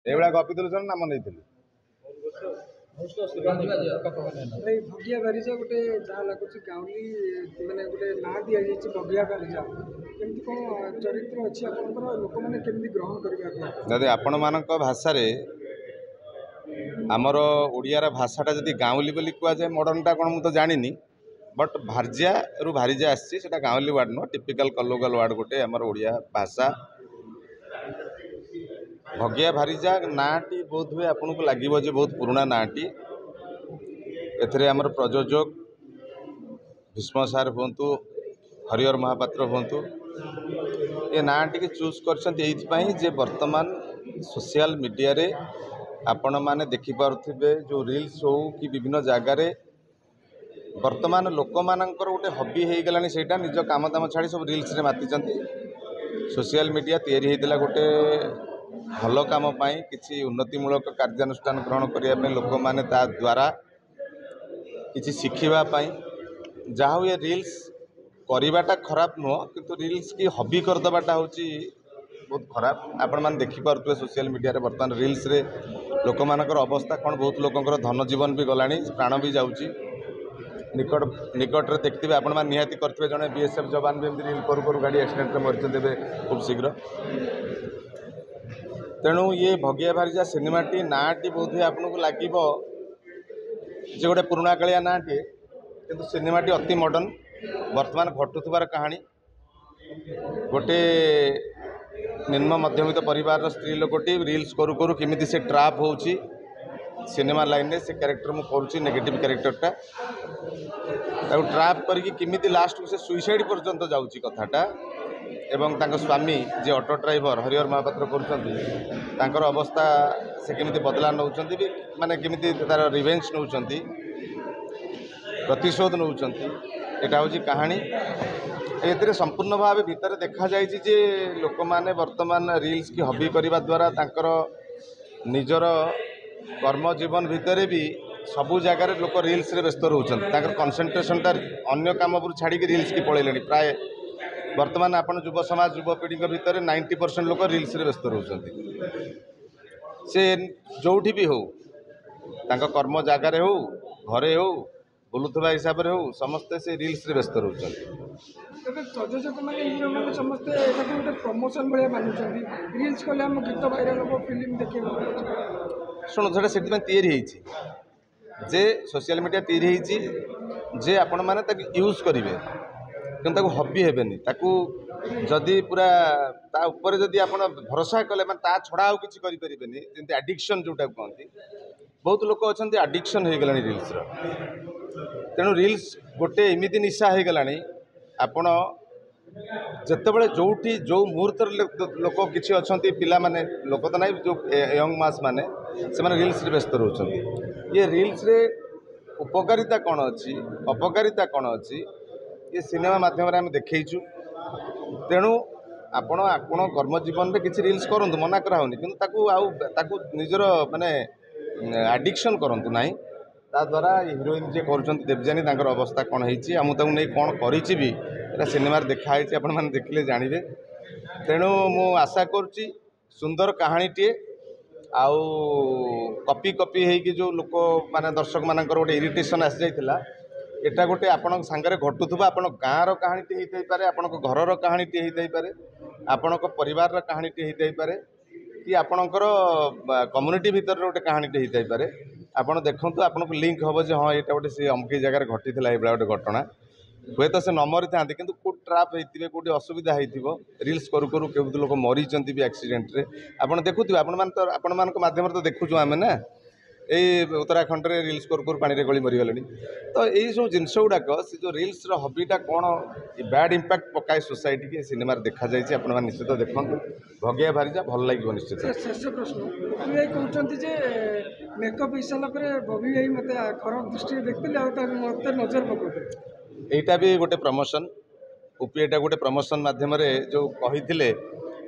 ଏଇଭଳିଆ ଗପି ଦେଲୁ ନାମ ନେଇଥିଲି। ଭଗିଆ ବାରିଜା ଗୋଟେ ଯାହା ଲାଗୁଛି ଗାଉଁଲି ମାନେ ଗୋଟେ ନାଁ ଦିଆଯାଇଛି ଭଗିଆ ବାରିଜା, କେମିତି କ'ଣ ଚରିତ୍ର ଅଛି ଆପଣଙ୍କର, ଲୋକମାନେ କେମିତି ଗ୍ରହଣ କରିବେ? ଯଦି ଆପଣମାନଙ୍କ ଭାଷାରେ ଆମର ଓଡ଼ିଆର ଭାଷାଟା ଯଦି ଗାଉଁଲି ବୋଲି କୁହାଯାଏ, ମଡ଼ର୍ଣ୍ଣଟା କ'ଣ ମୁଁ ତ ଜାଣିନି, ବଟ୍ ଭାର୍ଯ୍ୟାରୁ ଭାରିଜା ଆସିଛି, ସେଇଟା ଗାଉଁଲି ୱାର୍ଡ଼ ନୁହଁ, ଟିପିକାଲ୍ କଲୋକାଲ୍ ୱାର୍ଡ଼ ଗୋଟେ ଆମର ଓଡ଼ିଆ ଭାଷା। ଭଗିଆ ଭାରିଜା ନାଁଟି ବୋଧ ହୁଏ ଆପଣଙ୍କୁ ଲାଗିବ ଯେ ବହୁତ ପୁରୁଣା ନାଁଟି। ଏଥିରେ ଆମର ପ୍ରଯୋଜକ ଭୀଷ୍ମ ସାର୍ ହୁଅନ୍ତୁ, ହରିହର ମହାପାତ୍ର ହୁଅନ୍ତୁ, ଏ ନାଁଟିକି ଚୁଜ୍ କରିଛନ୍ତି ଏଇଥିପାଇଁ ଯେ ବର୍ତ୍ତମାନ ସୋସିଆଲ ମିଡ଼ିଆରେ ଆପଣମାନେ ଦେଖିପାରୁଥିବେ ଯେଉଁ ରିଲ୍ସ ହେଉ କି ବିଭିନ୍ନ ଜାଗାରେ ବର୍ତ୍ତମାନ ଲୋକମାନଙ୍କର ଗୋଟେ ହବି ହେଇଗଲାଣି, ସେଇଟା ନିଜ କାମ ଦାମ ଛାଡ଼ି ସବୁ ରିଲ୍ସରେ ମାତିଛନ୍ତି। ସୋସିଆଲ ମିଡ଼ିଆ ତିଆରି ହେଇଥିଲା ଗୋଟେ ଭଲ କାମ ପାଇଁ, କିଛି ଉନ୍ନତିମୂଳକ କାର୍ଯ୍ୟାନୁଷ୍ଠାନ ଗ୍ରହଣ କରିବା ପାଇଁ, ଲୋକମାନେ ତା ଦ୍ୱାରା କିଛି ଶିଖିବା ପାଇଁ। ଯାହା ହଉ ଏ ରିଲ୍ସ କରିବାଟା ଖରାପ ନୁହଁ, କିନ୍ତୁ ରିଲ୍ସ କି ହବି କରିଦେବାଟା ହେଉଛି ବହୁତ ଖରାପ। ଆପଣମାନେ ଦେଖିପାରୁଥିବେ ସୋସିଆଲ ମିଡ଼ିଆରେ ବର୍ତ୍ତମାନ ରିଲ୍ସରେ ଲୋକମାନଙ୍କର ଅବସ୍ଥା କ'ଣ, ବହୁତ ଲୋକଙ୍କର ଧନ ଜୀବନ ବି ଗଲାଣି, ପ୍ରାଣ ବି ଯାଉଛି। ନିକଟରେ ଦେଖିଥିବେ ଆପଣମାନେ, ନିହାତି କରିଥିବେ, ଜଣେ BSF ଯବାନ ବି ଏମିତି ରିଲ୍ କରୁ କରୁ ଗାଡ଼ି ଆକ୍ସିଡେଣ୍ଟରେ ମରିଛନ୍ତି ଏବେ ଖୁବ୍ ଶୀଘ୍ର। ତେଣୁ ଇଏ ଭଗିଆ ଭାରିଜା ସିନେମାଟି ନାଁଟି ବୋଧହୁଏ ଆପଣଙ୍କୁ ଲାଗିବ ଯେ ଗୋଟେ ପୁରୁଣା କାଳିଆ ନାଁଟିଏ, କିନ୍ତୁ ସିନେମାଟି ଅତି ମଡ଼ର୍ଣ୍ଣ। ବର୍ତ୍ତମାନ ଘଟୁଥିବାର କାହାଣୀ, ଗୋଟେ ନିମ୍ନ ମଧ୍ୟବିତ୍ତ ପରିବାରର ସ୍ତ୍ରୀ ଲୋକଟି ରିଲ୍ସ କରୁ କରୁ କେମିତି ସେ ଟ୍ରାପ୍ ହେଉଛି ସିନେମା ଲାଇନ୍ରେ, ସେ କ୍ୟାରେକ୍ଟର ମୁଁ କରୁଛି ନେଗେଟିଭ୍ କ୍ୟାରେକ୍ଟରଟା, ତାକୁ ଟ୍ରାପ୍ କରିକି କେମିତି ଲାଷ୍ଟକୁ ସେ ସୁଇସାଇଡ୍ ପର୍ଯ୍ୟନ୍ତ ଯାଉଛି କଥାଟା। ଏବଂ ତାଙ୍କ ସ୍ୱାମୀ ଯିଏ ଅଟୋ ଡ୍ରାଇଭର ହରିହର ମହାପାତ୍ର କରୁଛନ୍ତି, ତାଙ୍କର ଅବସ୍ଥା ସେ କେମିତି ବଦଲା ନେଉଛନ୍ତି ବି, ମାନେ କେମିତି ତାର ରିଭେଞ୍ଜ ନେଉଛନ୍ତି, ପ୍ରତିଶୋଧ ନେଉଛନ୍ତି, ଏଇଟା ହେଉଛି କାହାଣୀ। ଏଥିରେ ସମ୍ପୂର୍ଣ୍ଣ ଭାବେ ଭିତରେ ଦେଖାଯାଇଛି ଯେ ଲୋକମାନେ ବର୍ତ୍ତମାନ ରିଲ୍ସ କି ହବି କରିବା ଦ୍ୱାରା ତାଙ୍କର ନିଜର କର୍ମଜୀବନ ଭିତରେ ବି ସବୁ ଜାଗାରେ ଲୋକ ରିଲ୍ସରେ ବ୍ୟସ୍ତ ରହୁଛନ୍ତି, ତାଙ୍କର କନସେନ୍ଟ୍ରେସନଟା ଅନ୍ୟ କାମ ଉପରୁ ଛାଡ଼ିକି ରିଲ୍ସ କି ପଳେଇଲେଣି। ପ୍ରାୟ ବର୍ତ୍ତମାନ ଆପଣ ଯୁବ ସମାଜ ଯୁବପିଢ଼ିଙ୍କ ଭିତରେ 90% ଲୋକ ରିଲ୍ସରେ ବ୍ୟସ୍ତ ରହୁଛନ୍ତି। ସେ ଯେଉଁଠି ବି ହେଉ, ତାଙ୍କ କର୍ମ ଜାଗାରେ ହେଉ, ଘରେ ହେଉ, ବୁଲୁଥିବା ହିସାବରେ ହେଉ, ସମସ୍ତେ ସେ ରିଲ୍ସରେ ବ୍ୟସ୍ତ ରହୁଛନ୍ତି। ତେବେ ପ୍ରଯୋଜକମାନେ ହିରୋମାନେ ସମସ୍ତେ ଏଟାକୁ ଗୋଟେ ପ୍ରମୋସନ୍ ଭଳିଆ ମାନୁଛନ୍ତି, ରିଲ୍ସ କଲେ ଆମ ଗୀତ ଭାଇରାଲ୍ ହେବ, ଫିଲ୍ମ ଦେଖିବାକୁ। ଶୁଣୁ, ସେଇଟା ସେଥିପାଇଁ ତିଆରି ହେଇଛି ଯେ ସୋସିଆଲ ମିଡ଼ିଆ ତିଆରି ହେଇଛି ଯେ ଆପଣମାନେ ତାକୁ ୟୁଜ୍ କରିବେ, କିନ୍ତୁ ତାକୁ ହବି ହେବେନି। ତାକୁ ଯଦି ପୁରା ତା ଉପରେ ଯଦି ଆପଣ ଭରସା କଲେ, ମାନେ ତା ଛଡ଼ା ଆଉ କିଛି କରିପାରିବେନି, ଯେମିତି ଆଡ଼ିକ୍ସନ୍ ଯେଉଁଟାକୁ କହନ୍ତି, ବହୁତ ଲୋକ ଅଛନ୍ତି ଆଡ଼ିକ୍ସନ୍ ହେଇଗଲାଣି ରିଲ୍ସର। ତେଣୁ ରିଲ୍ସ ଗୋଟେ ଏମିତି ନିଶା ହେଇଗଲାଣି, ଆପଣ ଯେତେବେଳେ ଯେଉଁଠି ଯେଉଁ ମୁହୂର୍ତ୍ତରେ ଲୋକ କିଛି ଅଛନ୍ତି, ପିଲାମାନେ, ଲୋକ ତ ନାହିଁ, ଯେଉଁ ୟଙ୍ଗ ମାସ୍ ମାନେ, ସେମାନେ ରିଲ୍ସରେ ବ୍ୟସ୍ତ ରହୁଛନ୍ତି। ଇଏ ରିଲ୍ସରେ ଉପକାରିତା କ'ଣ ଅଛି, ଅପକାରିତା କ'ଣ ଅଛି, ଏ ସିନେମା ମାଧ୍ୟମରେ ଆମେ ଦେଖେଇଛୁ। ତେଣୁ ଆପଣ କର୍ମଜୀବନରେ କିଛି ରିଲ୍ସ କରନ୍ତୁ, ମନା କରାହେଉନି, କିନ୍ତୁ ତାକୁ ନିଜର ମାନେ ଆଡ଼ିକ୍ସନ୍ କରନ୍ତୁ ନାହିଁ। ତାଦ୍ୱାରା ହିରୋଇନ୍ ଯିଏ କରୁଛନ୍ତି ଦେବଯାନୀ, ତାଙ୍କର ଅବସ୍ଥା କ'ଣ ହେଇଛି, ଆଉ ମୁଁ ତାକୁ ନେଇ କ'ଣ କରିଛି ବି ଏଇଟା ସିନେମାରେ ଦେଖା ହେଇଛି, ଆପଣମାନେ ଦେଖିଲେ ଜାଣିବେ। ତେଣୁ ମୁଁ ଆଶା କରୁଛି ସୁନ୍ଦର କାହାଣୀଟିଏ, ଆଉ କପି ହେଇକି ଯେଉଁ ଲୋକ ମାନେ ଦର୍ଶକମାନଙ୍କର ଗୋଟେ ଇରିଟେସନ୍ ଆସିଯାଇଥିଲା, ଏଟା ଗୋଟେ ଆପଣଙ୍କ ସାଙ୍ଗରେ ଘଟୁଥିବା ଆପଣଙ୍କ ଗାଁର କାହାଣୀଟି ହେଇଥାଇପାରେ, ଆପଣଙ୍କ ଘରର କାହାଣୀଟି ହେଇଥାଇପାରେ, ଆପଣଙ୍କ ପରିବାରର କାହାଣୀଟି ହେଇଥାଇପାରେ, କି ଆପଣଙ୍କର କମ୍ୟୁନିଟି ଭିତରର ଗୋଟେ କାହାଣୀଟି ହେଇଥାଇପାରେ। ଆପଣ ଦେଖନ୍ତୁ, ଆପଣଙ୍କୁ ଲିଙ୍କ୍ ହେବ ଯେ ହଁ ଏଇଟା ଗୋଟେ ସେ ଅମୁକି ଜାଗାରେ ଘଟିଥିଲା ଏଇଭଳିଆ ଗୋଟେ ଘଟଣା। ହୁଏତ ସେ ନ ମରିଥାନ୍ତି, କିନ୍ତୁ କେଉଁଠି ଟ୍ରାପ୍ ହେଇଥିବେ, କେଉଁଠି ଅସୁବିଧା ହେଇଥିବ, ରିଲ୍ସ କରୁ କରୁ କେଉଁଠି ଲୋକ ମରିଛନ୍ତି ବି ଆକ୍ସିଡେଣ୍ଟରେ, ଆପଣ ଦେଖୁଥିବେ। ଆପଣମାନଙ୍କ ମାଧ୍ୟମରେ ତ ଦେଖୁଛୁ ଆମେ ନା, ଏଇ ଉତ୍ତରାଖଣ୍ଡରେ ରିଲ୍ସ କରୁ କରୁ ପାଣିରେ ଗଳି ମରିଗଲେଣି। ତ ଏଇସବୁ ଜିନିଷ ଗୁଡ଼ାକ, ସେ ଯେଉଁ ରିଲ୍ସର ହବିଟା କ'ଣ ବ୍ୟାଡ୍ ଇମ୍ପାକ୍ଟ ପକାଏ ସୋସାଇଟିକି, ସିନେମାରେ ଦେଖାଯାଇଛି। ଆପଣମାନେ ନିଶ୍ଚିତ ଦେଖନ୍ତୁ, ଭଗିଆ ଭାରିଜା ଭଲ ଲାଗିବ ନିଶ୍ଚିତ। ଶେଷ ପ୍ରଶ୍ନ, ବବି ଭାଇ କହୁଛନ୍ତି ଯେ ମେକଅପ୍ ହେଇସାରିଲା ପରେ ବବି ଭାଇ ମୋତେ ଖରାପ ଦୃଷ୍ଟିରେ ଦେଖିଥିଲେ, ଆଉ ତାକୁ ମୋତେ ନଜର ପକାଉଥିଲେ। ଏଇଟା ବି ଗୋଟେ ପ୍ରମୋସନ୍, ଉପି ଏଇଟା ଗୋଟେ ପ୍ରମୋସନ୍ ମାଧ୍ୟମରେ ଯେଉଁ କହିଥିଲେ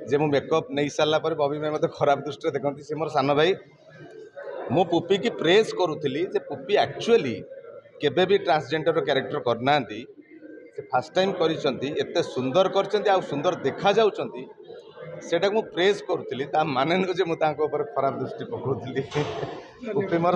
ଯେ ମୁଁ ମେକଅପ୍ ନେଇସାରିଲା ପରେ ବବି ଭାଇ ମୋତେ ଖରାପ ଦୃଷ୍ଟିରେ ଦେଖନ୍ତି। ସେ ମୋର ସାନ ଭାଇ। ମୁଁ ପୁପିକି ପ୍ରେଜ୍ କରୁଥିଲି ଯେ ପୁପି ଆକ୍ଚୁଆଲି କେବେ ବି ଟ୍ରାନ୍ସଜେଣ୍ଡର କ୍ୟାରେକ୍ଟର କରିନାହାନ୍ତି, ସେ ଫାର୍ଷ୍ଟ ଟାଇମ୍ କରିଛନ୍ତି, ଏତେ ସୁନ୍ଦର କରିଛନ୍ତି, ଆଉ ସୁନ୍ଦର ଦେଖାଯାଉଛନ୍ତି। ସେଇଟାକୁ ମୁଁ ପ୍ରେଜ୍ କରୁଥିଲି ତା ମାନେ ନୁହେଁ ଯେ ମୁଁ ତାଙ୍କ ଉପରେ ଖରାପ ଦୃଷ୍ଟି ପକାଉଥିଲି। ଉପି ମୋର